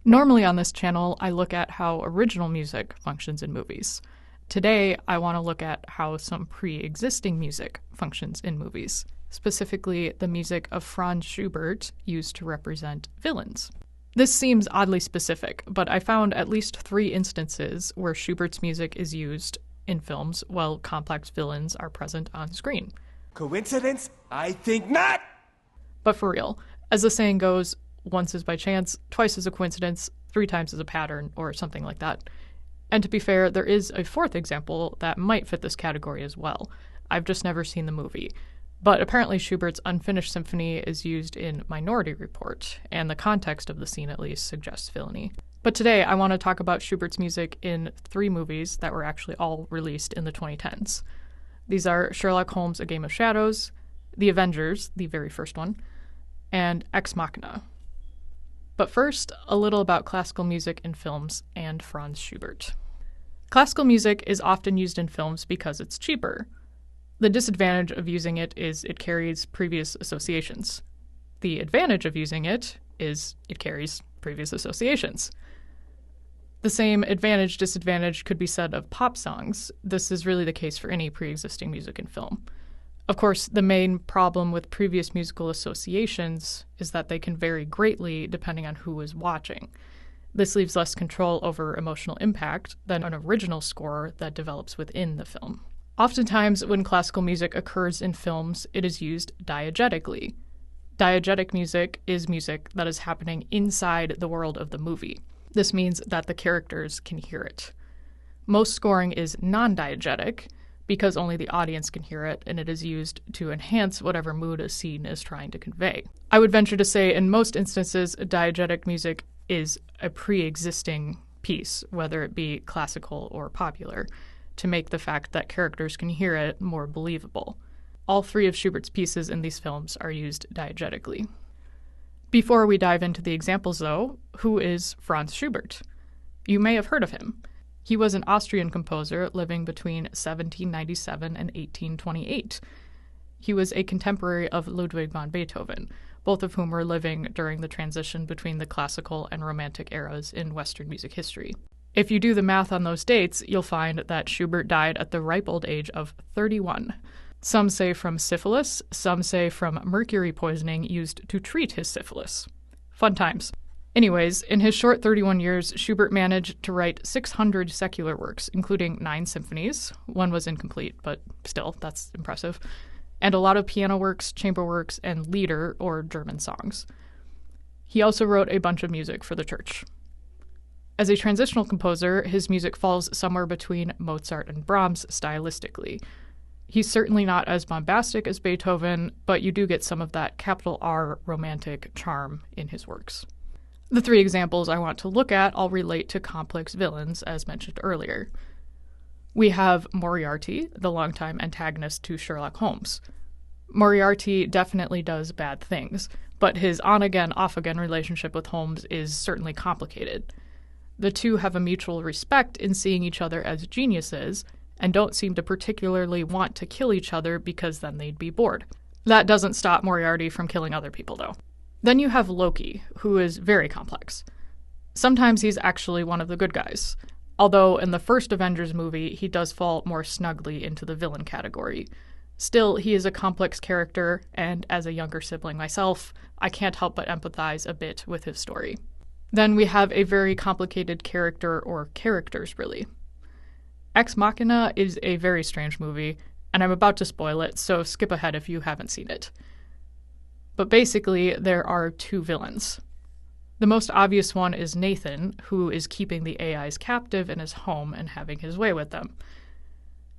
Normally on this channel, I look at how original music functions in movies. Today, I want to look at how some pre-existing music functions in movies, specifically the music of Franz Schubert used to represent villains. This seems oddly specific, but I found at least 3 instances where Schubert's music is used in films while complex villains are present on screen. Coincidence? I think not! But for real, as the saying goes, once is by chance, twice is a coincidence, 3 times is a pattern, or something like that. And to be fair, there is a 4th example that might fit this category as well. I've just never seen the movie. But apparently Schubert's Unfinished Symphony is used in Minority Report, and the context of the scene at least suggests villainy. But today I want to talk about Schubert's music in 3 movies that were actually all released in the 2010s. These are Sherlock Holmes, A Game of Shadows, The Avengers, the very first one, and Ex Machina. But first, a little about classical music in films and Franz Schubert. Classical music is often used in films because it's cheaper. The disadvantage of using it is it carries previous associations. The advantage of using it is it carries previous associations. The same advantage-disadvantage could be said of pop songs. This is really the case for any pre-existing music in film. Of course, the main problem with previous musical associations is that they can vary greatly depending on who is watching. This leaves less control over emotional impact than an original score that develops within the film. Oftentimes, when classical music occurs in films, it is used diegetically. Diegetic music is music that is happening inside the world of the movie. This means that the characters can hear it. Most scoring is non-diegetic, because only the audience can hear it, and it is used to enhance whatever mood a scene is trying to convey. I would venture to say in most instances, diegetic music is a pre-existing piece, whether it be classical or popular, to make the fact that characters can hear it more believable. All 3 of Schubert's pieces in these films are used diegetically. Before we dive into the examples, though, who is Franz Schubert? You may have heard of him. He was an Austrian composer living between 1797 and 1828. He was a contemporary of Ludwig van Beethoven, both of whom were living during the transition between the classical and romantic eras in Western music history. If you do the math on those dates, you'll find that Schubert died at the ripe old age of 31. Some say from syphilis, some say from mercury poisoning used to treat his syphilis. Fun times. Anyways, in his short 31 years, Schubert managed to write 600 secular works, including 9 symphonies. One was incomplete, but still, that's impressive. And a lot of piano works, chamber works, and Lieder, or German songs. He also wrote a bunch of music for the church. As a transitional composer, his music falls somewhere between Mozart and Brahms stylistically. He's certainly not as bombastic as Beethoven, but you do get some of that capital R romantic charm in his works. The 3 examples I want to look at all relate to complex villains, as mentioned earlier. We have Moriarty, the longtime antagonist to Sherlock Holmes. Moriarty definitely does bad things, but his on-again, off-again relationship with Holmes is certainly complicated. The 2 have a mutual respect in seeing each other as geniuses, and don't seem to particularly want to kill each other because then they'd be bored. That doesn't stop Moriarty from killing other people, though. Then you have Loki, who is very complex. Sometimes he's actually one of the good guys, although in the first Avengers movie, he does fall more snugly into the villain category. Still, he is a complex character, and as a younger sibling myself, I can't help but empathize a bit with his story. Then we have a very complicated character, or characters, really. Ex Machina is a very strange movie, and I'm about to spoil it, so skip ahead if you haven't seen it. But basically, there are 2 villains. The most obvious one is Nathan, who is keeping the AIs captive in his home and having his way with them.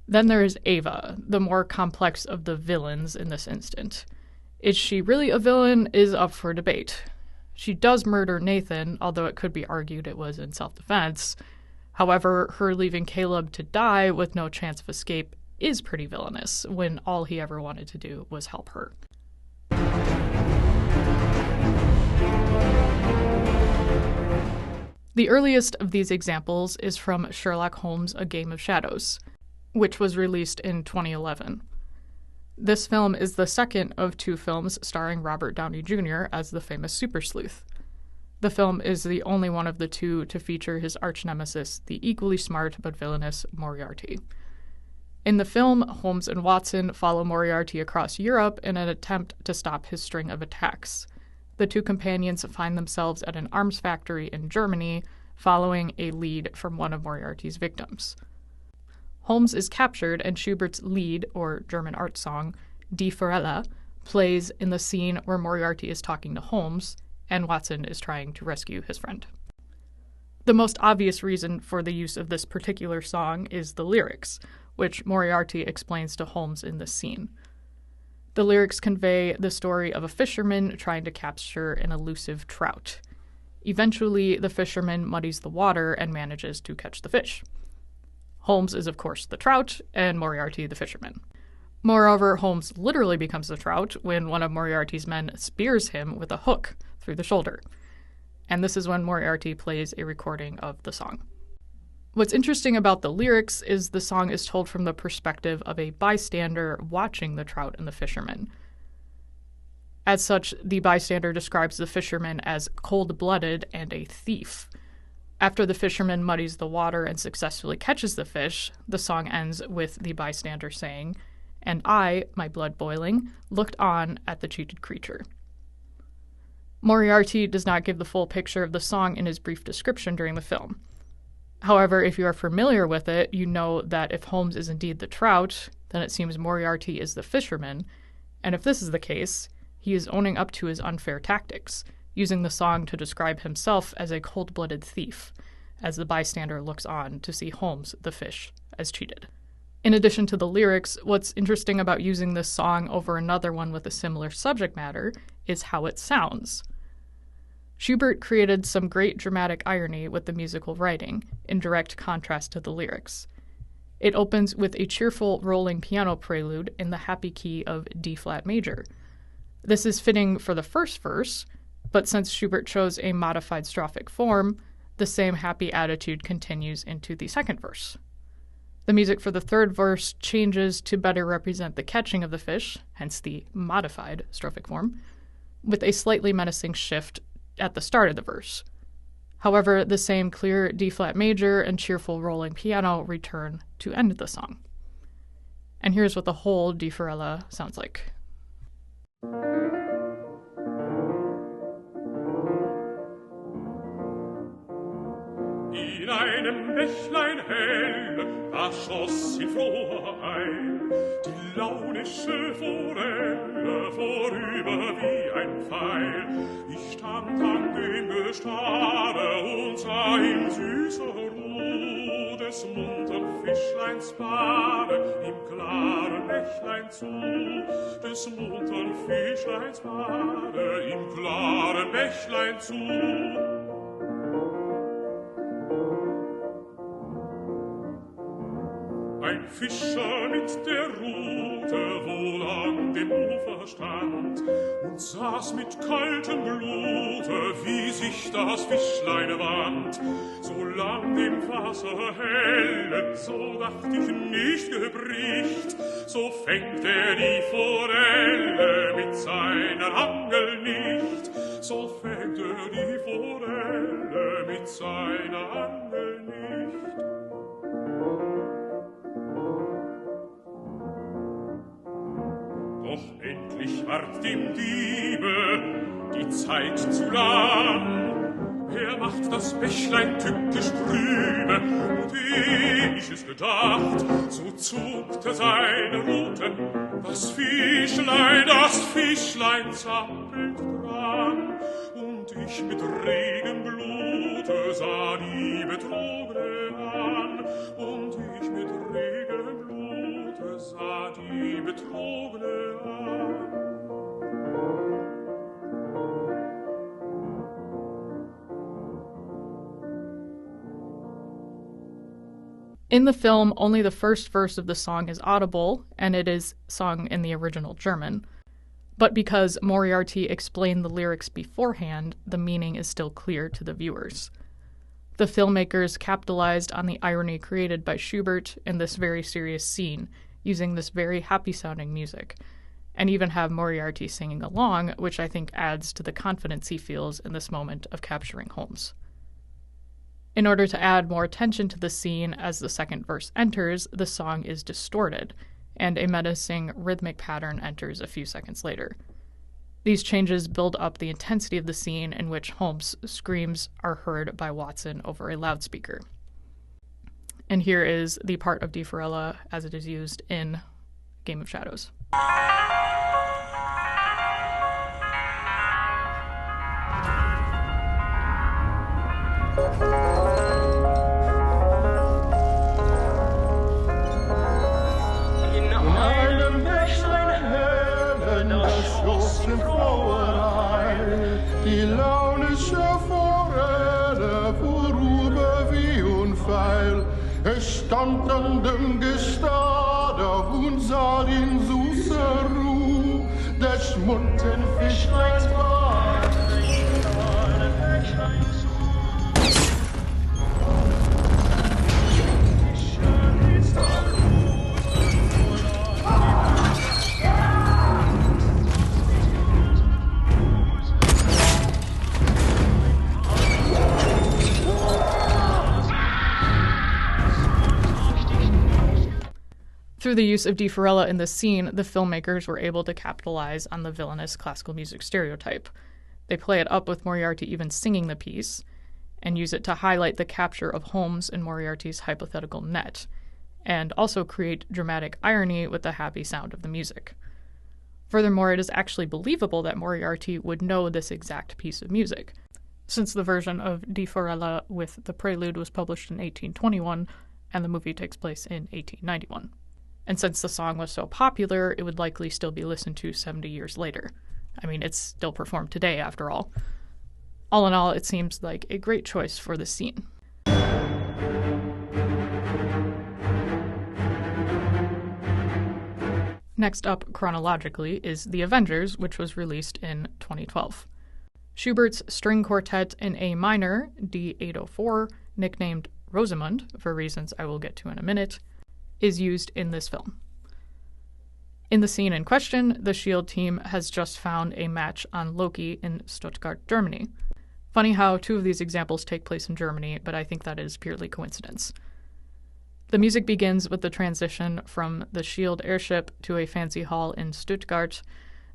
Then there is Ava, the more complex of the villains in this instant. Is she really a villain is up for debate. She does murder Nathan, although it could be argued it was in self-defense. However, her leaving Caleb to die with no chance of escape is pretty villainous, when all he ever wanted to do was help her. The earliest of these examples is from Sherlock Holmes, A Game of Shadows, which was released in 2011. This film is the second of 2 films starring Robert Downey Jr. as the famous super sleuth. The film is the only one of the two to feature his arch-nemesis, the equally smart but villainous Moriarty. In the film, Holmes and Watson follow Moriarty across Europe in an attempt to stop his string of attacks. The two companions find themselves at an arms factory in Germany, following a lead from one of Moriarty's victims. Holmes is captured, and Schubert's Lied, or German art song, Die Forelle, plays in the scene where Moriarty is talking to Holmes, and Watson is trying to rescue his friend. The most obvious reason for the use of this particular song is the lyrics, which Moriarty explains to Holmes in this scene. The lyrics convey the story of a fisherman trying to capture an elusive trout. Eventually, the fisherman muddies the water and manages to catch the fish. Holmes is, of course, the trout, and Moriarty the fisherman. Moreover, Holmes literally becomes the trout when one of Moriarty's men spears him with a hook through the shoulder. And this is when Moriarty plays a recording of the song. What's interesting about the lyrics is the song is told from the perspective of a bystander watching the trout and the fisherman. As such, the bystander describes the fisherman as cold-blooded and a thief. After the fisherman muddies the water and successfully catches the fish, the song ends with the bystander saying, "And I, my blood boiling, looked on at the cheated creature." Moriarty does not give the full picture of the song in his brief description during the film. However, if you are familiar with it, you know that if Holmes is indeed the trout, then it seems Moriarty is the fisherman, and if this is the case, he is owning up to his unfair tactics, using the song to describe himself as a cold-blooded thief, as the bystander looks on to see Holmes, the fish, as cheated. In addition to the lyrics, what's interesting about using this song over another one with a similar subject matter is how it sounds. Schubert created some great dramatic irony with the musical writing, in direct contrast to the lyrics. It opens with a cheerful rolling piano prelude in the happy key of D-flat major. This is fitting for the first verse, but since Schubert chose a modified strophic form, the same happy attitude continues into the second verse. The music for the third verse changes to better represent the catching of the fish, hence the modified strophic form, with a slightly menacing shift at the start of the verse. However, the same clear D-flat major and cheerful rolling piano return to end the song. And here's what the whole Die Forelle sounds like. In einem Bächlein hell, da schoss sie froh ein, die launische Forelle vorüber wie ein Pfeil. Ich stand an dem Gestade und sah ihm süßer Ruh des muntern Fischleins Bade im klaren Bächlein zu, des muntern Fischleins Bade im klaren Bächlein zu. Ein Fischer mit der Rute wohl an dem Ufer stand und saß mit kaltem Blute, wie sich das Fischlein wand. Solang dem Wasser hellen, so dacht ich nicht gebricht, so fängt die Forelle mit seiner Angel nicht, so fängt die Forelle mit seiner Angel nicht. Doch endlich ward dem Diebe die Zeit zu lang. Er macht das Bächlein tückisch trübe, und ehe ich es gedacht, so zuckte seine Ruten. Das Fischlein zappelt dran, und ich mit regem Blute sah die Betrogene an, und ich mit regem Blute sah die Betrogene an. In the film, only the first verse of the song is audible, and it is sung in the original German. But because Moriarty explained the lyrics beforehand, the meaning is still clear to the viewers. The filmmakers capitalized on the irony created by Schubert in this very serious scene, using this very happy-sounding music. and even have Moriarty singing along, which I think adds to the confidence he feels in this moment of capturing Holmes. In order to add more tension to the scene as the second verse enters, the song is distorted, and a menacing rhythmic pattern enters a few seconds later. These changes build up the intensity of the scene in which Holmes' screams are heard by Watson over a loudspeaker. And here is the part of Di Fiorella as it is used in Game of Shadows. Die launische Forelle vorüber wie Unfeil. Es stand an dem Gestade und sah in süßer Ruhe. Das Muttenfischlein war Through the use of Di Fiorella in this scene, the filmmakers were able to capitalize on the villainous classical music stereotype. They play it up with Moriarty even singing the piece, and use it to highlight the capture of Holmes in Moriarty's hypothetical net, and also create dramatic irony with the happy sound of the music. Furthermore, it is actually believable that Moriarty would know this exact piece of music, since the version of Di Fiorella with the prelude was published in 1821, and the movie takes place in 1891. And since the song was so popular, it would likely still be listened to 70 years later. I mean, it's still performed today, after all. All in all, it seems like a great choice for the scene. Next up, chronologically, is The Avengers, which was released in 2012. Schubert's string quartet in A minor, D804, nicknamed Rosamund, for reasons I will get to in a minute, is used in this film. In the scene in question, the S.H.I.E.L.D. team has just found a match on Loki in Stuttgart, Germany. Funny how two of these examples take place in Germany, but I think that is purely coincidence. The music begins with the transition from the S.H.I.E.L.D. airship to a fancy hall in Stuttgart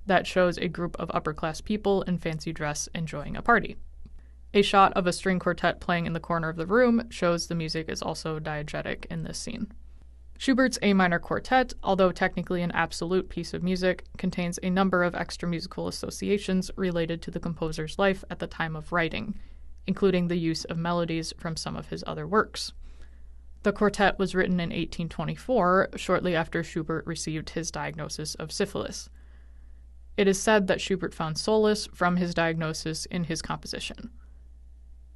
that shows a group of upper-class people in fancy dress enjoying a party. A shot of a string quartet playing in the corner of the room shows the music is also diegetic in this scene. Schubert's A minor quartet, although technically an absolute piece of music, contains a number of extra musical associations related to the composer's life at the time of writing, including the use of melodies from some of his other works. The quartet was written in 1824, shortly after Schubert received his diagnosis of syphilis. It is said that Schubert found solace from his diagnosis in his composition.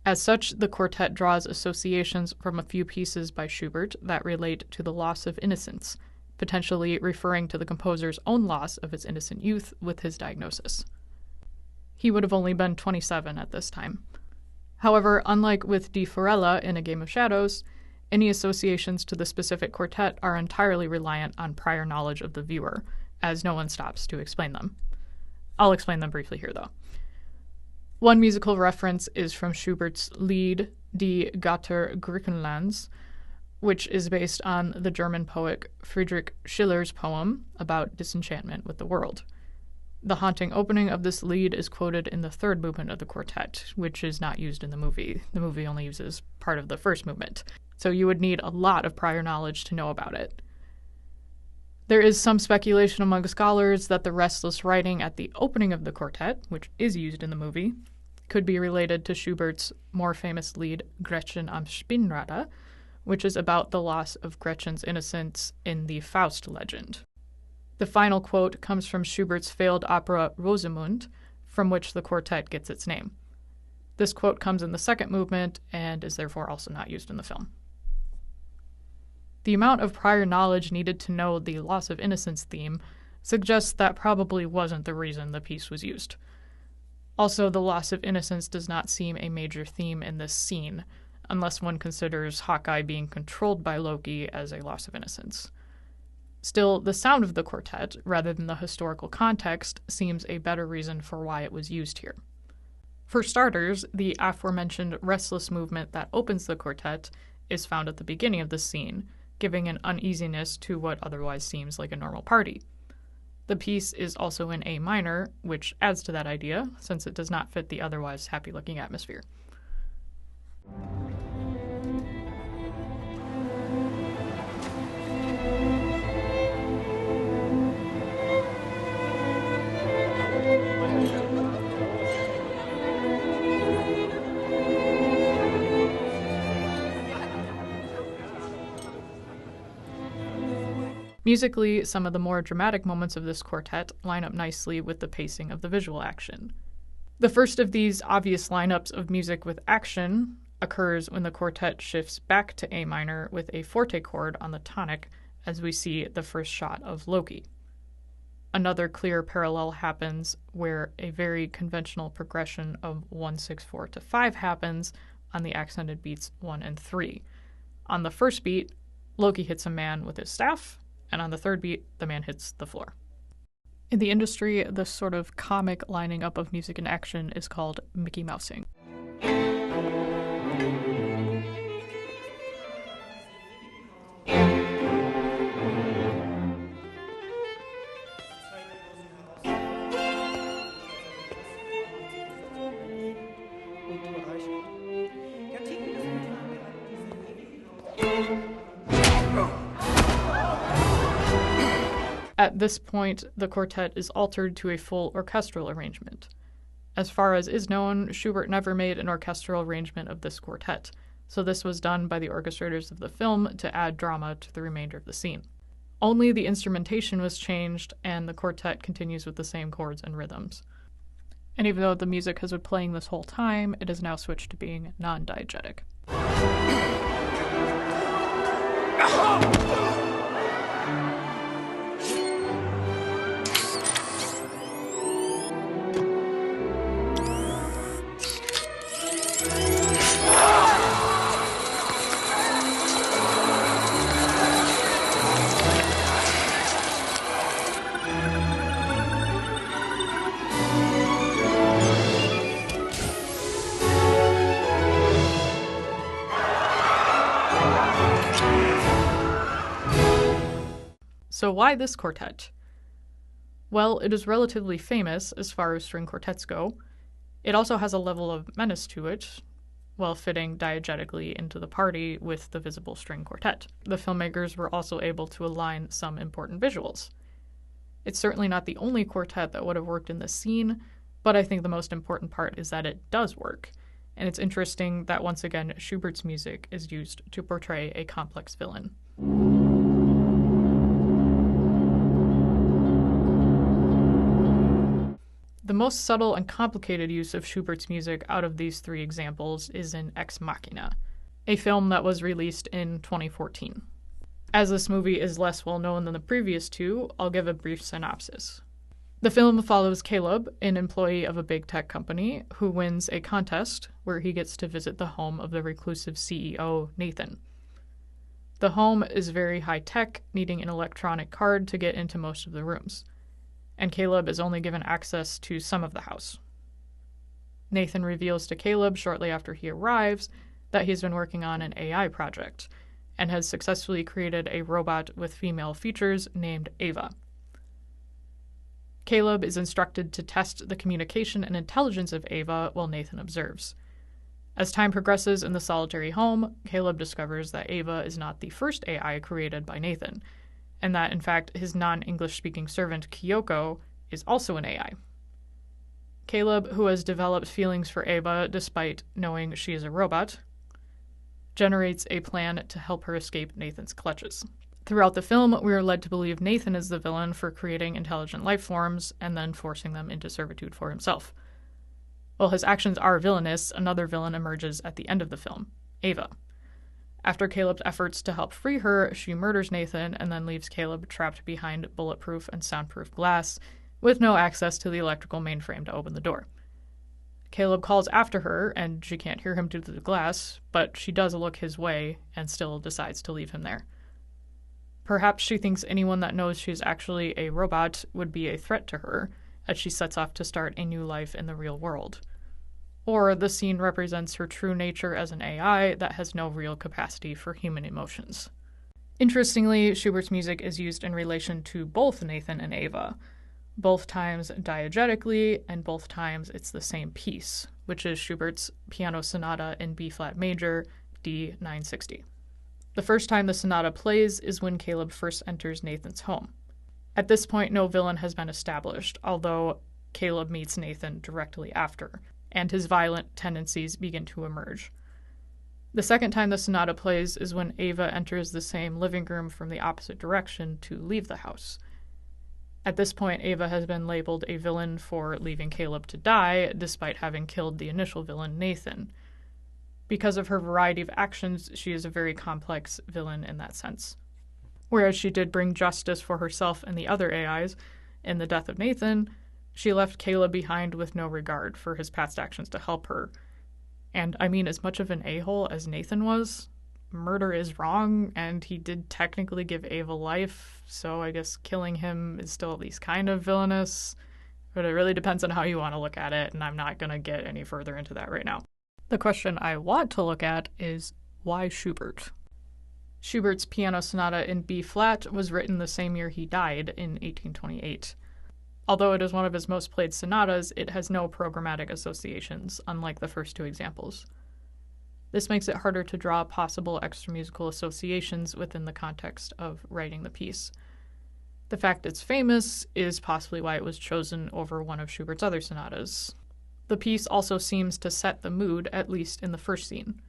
As such, the quartet draws associations from a few pieces by Schubert that relate to the loss of innocence, potentially referring to the composer's own loss of his innocent youth with his diagnosis. He would have only been 27 at this time. However, unlike with Di Fiorella in A Game of Shadows, any associations to the specific quartet are entirely reliant on prior knowledge of the viewer, as no one stops to explain them. I'll explain them briefly here, though. One musical reference is from Schubert's Lied Die Götter Griechenlands, which is based on the German poet Friedrich Schiller's poem about disenchantment with the world. The haunting opening of this Lied is quoted in the third movement of the quartet, which is not used in the movie. The movie only uses part of the first movement, so you would need a lot of prior knowledge to know about it. There is some speculation among scholars that the restless writing at the opening of the quartet, which is used in the movie, could be related to Schubert's more famous Lied Gretchen am Spinnrade, which is about the loss of Gretchen's innocence in the Faust legend. The final quote comes from Schubert's failed opera Rosamund, from which the quartet gets its name. This quote comes in the second movement and is therefore also not used in the film. The amount of prior knowledge needed to know the loss of innocence theme suggests that probably wasn't the reason the piece was used. Also, the loss of innocence does not seem a major theme in this scene, unless one considers Hawkeye being controlled by Loki as a loss of innocence. Still, the sound of the quartet, rather than the historical context, seems a better reason for why it was used here. For starters, the aforementioned restless movement that opens the quartet is found at the beginning of the scene, giving an uneasiness to what otherwise seems like a normal party. The piece is also in A minor, which adds to that idea, since it does not fit the otherwise happy-looking atmosphere. Musically, some of the more dramatic moments of this quartet line up nicely with the pacing of the visual action. The first of these obvious lineups of music with action occurs when the quartet shifts back to A minor with a forte chord on the tonic, as we see the first shot of Loki. Another clear parallel happens where a very conventional progression of 1-6-4 to 5 happens on the accented beats 1 and 3. On the first beat, Loki hits a man with his staff, and on the third beat, the man hits the floor. In the industry, this sort of comic lining up of music and action is called Mickey Mousing. At this point, the quartet is altered to a full orchestral arrangement. As far as is known, Schubert never made an orchestral arrangement of this quartet, so this was done by the orchestrators of the film to add drama to the remainder of the scene. Only the instrumentation was changed, and the quartet continues with the same chords and rhythms. And even though the music has been playing this whole time, it has now switched to being non-diegetic. So why this quartet? Well, it is relatively famous as far as string quartets go. It also has a level of menace to it, while fitting diegetically into the party with the visible string quartet. The filmmakers were also able to align some important visuals. It's certainly not the only quartet that would have worked in this scene, but I think the most important part is that it does work. And it's interesting that once again, Schubert's music is used to portray a complex villain. The most subtle and complicated use of Schubert's music out of these three examples is in Ex Machina, a film that was released in 2014. As this movie is less well known than the previous two, I'll give a brief synopsis. The film follows Caleb, an employee of a big tech company, who wins a contest where he gets to visit the home of the reclusive CEO, Nathan. The home is very high-tech, needing an electronic card to get into most of the rooms, and Caleb is only given access to some of the house. Nathan reveals to Caleb shortly after he arrives that he's been working on an AI project and has successfully created a robot with female features named Ava. Caleb is instructed to test the communication and intelligence of Ava while Nathan observes. As time progresses in the solitary home, Caleb discovers that Ava is not the first AI created by Nathan, and that, in fact, his non-English-speaking servant, Kyoko, is also an AI. Caleb, who has developed feelings for Ava despite knowing she is a robot, generates a plan to help her escape Nathan's clutches. Throughout the film, we are led to believe Nathan is the villain for creating intelligent life forms and then forcing them into servitude for himself. While his actions are villainous, another villain emerges at the end of the film, Ava. After Caleb's efforts to help free her, she murders Nathan and then leaves Caleb trapped behind bulletproof and soundproof glass with no access to the electrical mainframe to open the door. Caleb calls after her, and she can't hear him due to the glass, but she does look his way and still decides to leave him there. Perhaps she thinks anyone that knows she's actually a robot would be a threat to her, as she sets off to start a new life in the real world. Or the scene represents her true nature as an AI that has no real capacity for human emotions. Interestingly, Schubert's music is used in relation to both Nathan and Ava. Both times diegetically, and both times it's the same piece, which is Schubert's Piano Sonata in B-flat major, D960. The first time the sonata plays is when Caleb first enters Nathan's home. At this point, no villain has been established, although Caleb meets Nathan directly after, and his violent tendencies begin to emerge. The second time the sonata plays is when Ava enters the same living room from the opposite direction to leave the house. At this point, Ava has been labeled a villain for leaving Caleb to die, despite having killed the initial villain, Nathan. Because of her variety of actions, she is a very complex villain in that sense. Whereas she did bring justice for herself and the other AIs in the death of Nathan, she left Caleb behind with no regard for his past actions to help her. And I mean, as much of an a-hole as Nathan was, murder is wrong, and he did technically give Ava life, so I guess killing him is still at least kind of villainous. But it really depends on how you want to look at it, and I'm not going to get any further into that right now. The question I want to look at is, why Schubert? Schubert's Piano Sonata in B-flat was written the same year he died, in 1828. Although it is one of his most played sonatas, it has no programmatic associations, unlike the first two examples. This makes it harder to draw possible extra-musical associations within the context of writing the piece. The fact it's famous is possibly why it was chosen over one of Schubert's other sonatas. The piece also seems to set the mood, at least in the first scene.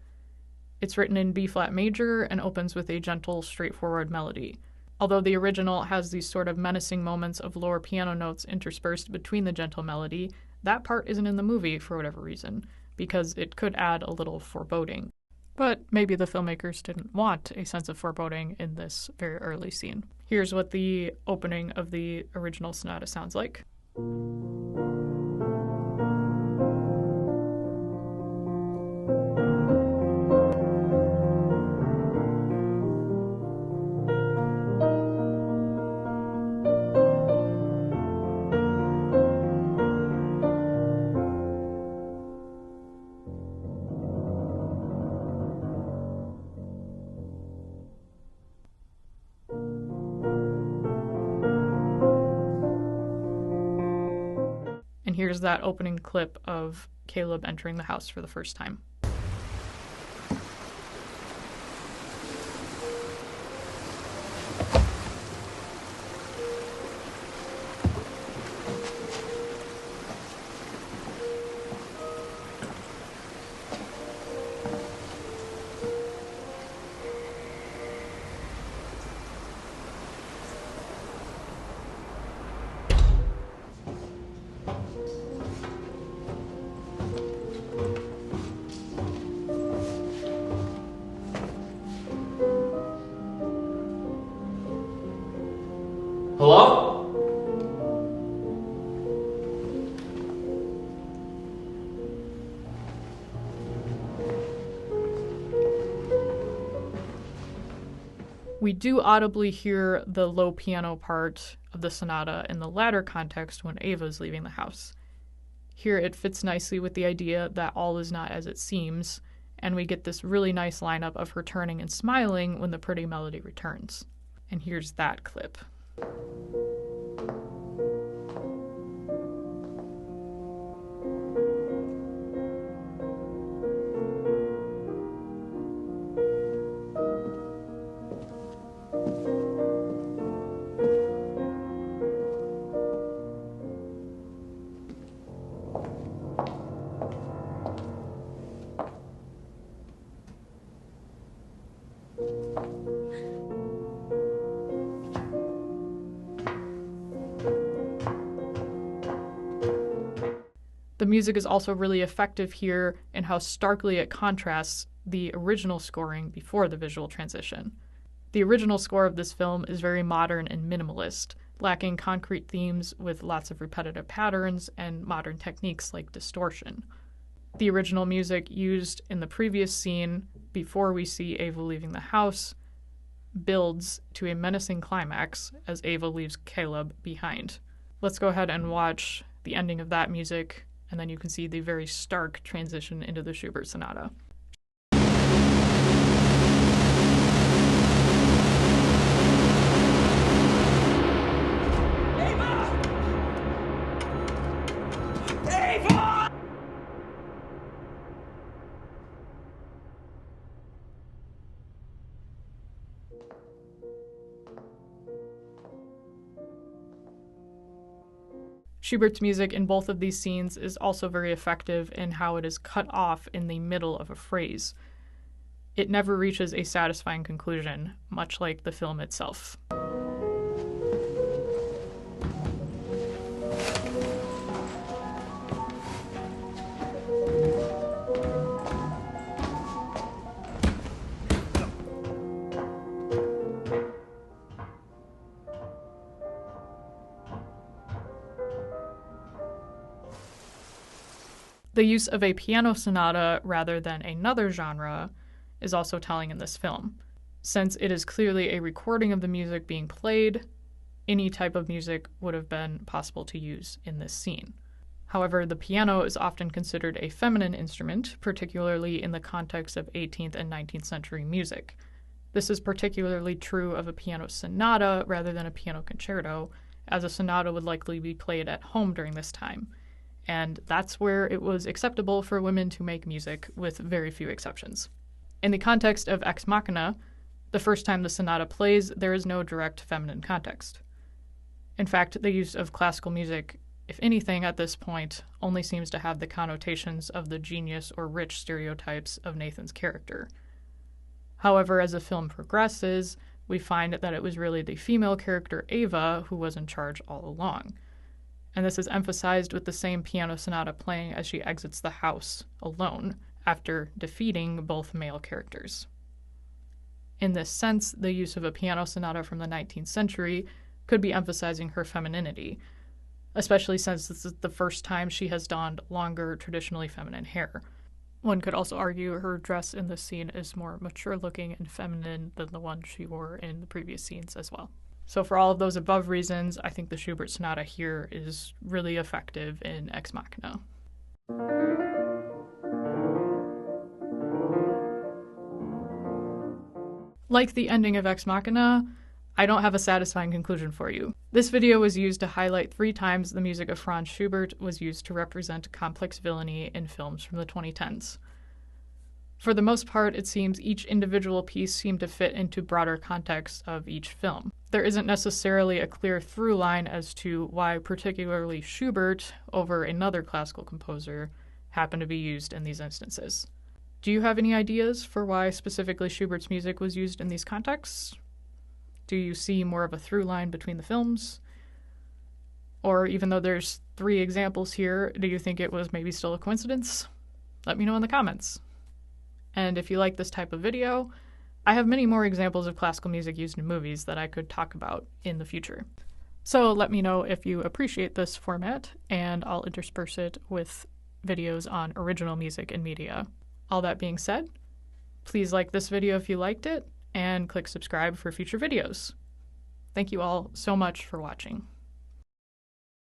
It's written in B-flat major and opens with a gentle, straightforward melody. Although the original has these sort of menacing moments of lower piano notes interspersed between the gentle melody, that part isn't in the movie for whatever reason, because it could add a little foreboding. But maybe the filmmakers didn't want a sense of foreboding in this very early scene. Here's what the opening of the original sonata sounds like. Here's that opening clip of Caleb entering the house for the first time. Hello? We do audibly hear the low piano part of the sonata in the latter context when Ava's leaving the house. Here it fits nicely with the idea that all is not as it seems, and we get this really nice lineup of her turning and smiling when the pretty melody returns. And here's that clip. The music is also really effective here in how starkly it contrasts the original scoring before the visual transition. The original score of this film is very modern and minimalist, lacking concrete themes with lots of repetitive patterns and modern techniques like distortion. The original music used in the previous scene, before we see Ava leaving the house, builds to a menacing climax as Ava leaves Caleb behind. Let's go ahead and watch the ending of that music, and then you can see the very stark transition into the Schubert Sonata. Schubert's music in both of these scenes is also very effective in how it is cut off in the middle of a phrase. It never reaches a satisfying conclusion, much like the film itself. The use of a piano sonata rather than another genre is also telling in this film. Since it is clearly a recording of the music being played, any type of music would have been possible to use in this scene. However, the piano is often considered a feminine instrument, particularly in the context of 18th and 19th century music. This is particularly true of a piano sonata rather than a piano concerto, as a sonata would likely be played at home during this time. And that's where it was acceptable for women to make music, with very few exceptions. In the context of Ex Machina, the first time the sonata plays, there is no direct feminine context. In fact, the use of classical music, if anything at this point, only seems to have the connotations of the genius or rich stereotypes of Nathan's character. However, as the film progresses, we find that it was really the female character Ava who was in charge all along. And this is emphasized with the same piano sonata playing as she exits the house alone after defeating both male characters. In this sense, the use of a piano sonata from the 19th century could be emphasizing her femininity, especially since this is the first time she has donned longer, traditionally feminine hair. One could also argue her dress in this scene is more mature-looking and feminine than the one she wore in the previous scenes as well. So for all of those above reasons, I think the Schubert Sonata here is really effective in Ex Machina. Like the ending of Ex Machina, I don't have a satisfying conclusion for you. This video was used to highlight 3 times the music of Franz Schubert was used to represent complex villainy in films from the 2010s. For the most part, it seems each individual piece seemed to fit into broader context of each film. There isn't necessarily a clear through line as to why particularly Schubert over another classical composer happened to be used in these instances. Do you have any ideas for why specifically Schubert's music was used in these contexts? Do you see more of a through line between the films? Or even though there's 3 examples here, do you think it was maybe still a coincidence? Let me know in the comments. And if you like this type of video, I have many more examples of classical music used in movies that I could talk about in the future. So let me know if you appreciate this format, and I'll intersperse it with videos on original music and media. All that being said, please like this video if you liked it, and click subscribe for future videos. Thank you all so much for watching.